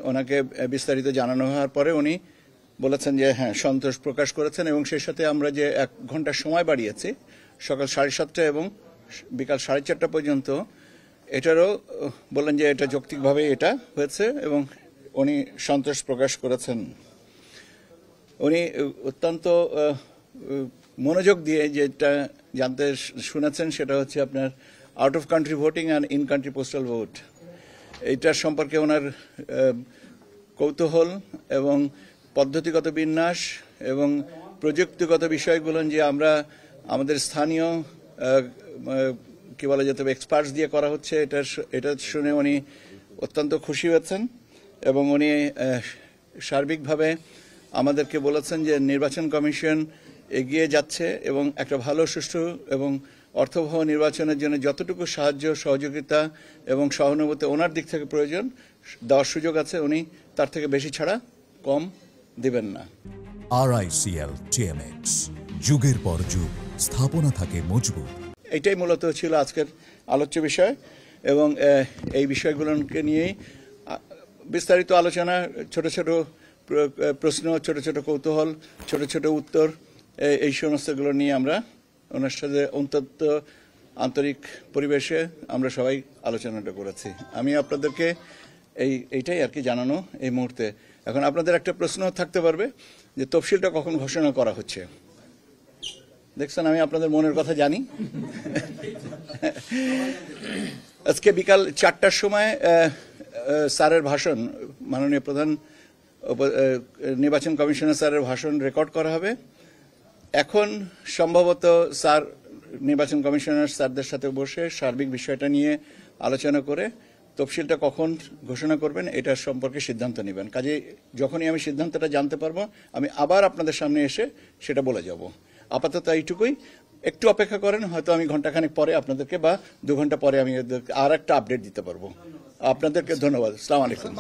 ওনাকে বিস্তারিত জানানো হওয়ার পরে উনি বলেছেন যে হ্যাঁ সন্তোষ প্রকাশ করেছেন এবং সেই সাথে আমরা যে 1 ঘন্টা সময় বাড়িয়েছি সকাল 7:30 এবং বিকাল 4:30 পর্যন্ত, এটারও বললেন যে এটা যৌক্তিকভাবে এটা হয়েছে এবং উনি সন্তোষ প্রকাশ করেছেন। উনি অত্যন্ত মনোযোগ দিয়ে যেটা জানতে শুনেছেন সেটা হচ্ছে আপনার out of country voting and in country postal vote, এইটার সম্পর্কে ওনার কৌতূহল এবং পদ্ধতিগত বিন্যাস এবং প্রযুক্তিগত বিষয়গুলো যে আমরা আমাদের স্থানীয় কি বলা যেতে হবে এক্সপার্টস দিয়ে করা হচ্ছে, এটা শুনে উনি অত্যন্ত খুশি হয়েছেন এবং উনি সার্বিকভাবে আমাদেরকে বলেছেন যে নির্বাচন কমিশন এগিয়ে যাচ্ছে এবং একটা ভালো সুষ্ঠু এবং অর্থবহ নির্বাচনের জন্য যতটুকু সাহায্য সহযোগিতা এবং সহানুভূতি ওনার দিক থেকে প্রয়োজন দেওয়ার সুযোগ আছে, উনি তার থেকে বেশি ছাড়া কম দিবেন না। RICL TMX, যুগের পর যুগ স্থাপনা থাকে মজবুত। এটাই মূলত ছিল আজকের আলোচ্য বিষয় এবং এই বিষয়গুলোকে নিয়েই বিস্তারিত আলোচনা, ছোট ছোট প্রশ্ন, ছোট ছোট কৌতূহল, ছোট ছোট উত্তর, এই সমস্তগুলো নিয়ে আমরা ওনার সাথে অত্যন্ত আন্তরিক পরিবেশে আমরা সবাই আলোচনাটা করেছি। আমি আপনাদেরকে এইটাই আর কি জানানো এই মুহূর্তে। এখন আপনাদের একটা প্রশ্ন থাকতে পারবে যে তফসিলটা কখন ঘোষণা করা হচ্ছে। দেখছেন আমি আপনাদের মনের কথা জানি। আজকে বিকাল 4টার সময় স্যারের ভাষণ, মাননীয় প্রধান নির্বাচন কমিশনার স্যারের ভাষণ রেকর্ড করা হবে। এখন সম্ভবত স্যার নির্বাচন কমিশনার স্যারদের সাথে বসে সার্বিক বিষয়টা নিয়ে আলোচনা করে তফসিলটা কখন ঘোষণা করবেন এটা সম্পর্কে সিদ্ধান্ত নেবেন। কাজে যখনই আমি সিদ্ধান্তটা জানতে পারবো আমি আবার আপনাদের সামনে এসে সেটা বলে যাব। আপাতত এইটুকুই, একটু অপেক্ষা করেন, হয়তো আমি ঘন্টাখানেক পরে আপনাদেরকে বা 2 ঘন্টা পরে আমি আর একটা আপডেট দিতে পারবো। আপনাদেরকে ধন্যবাদ। আসসালামু আলাইকুম।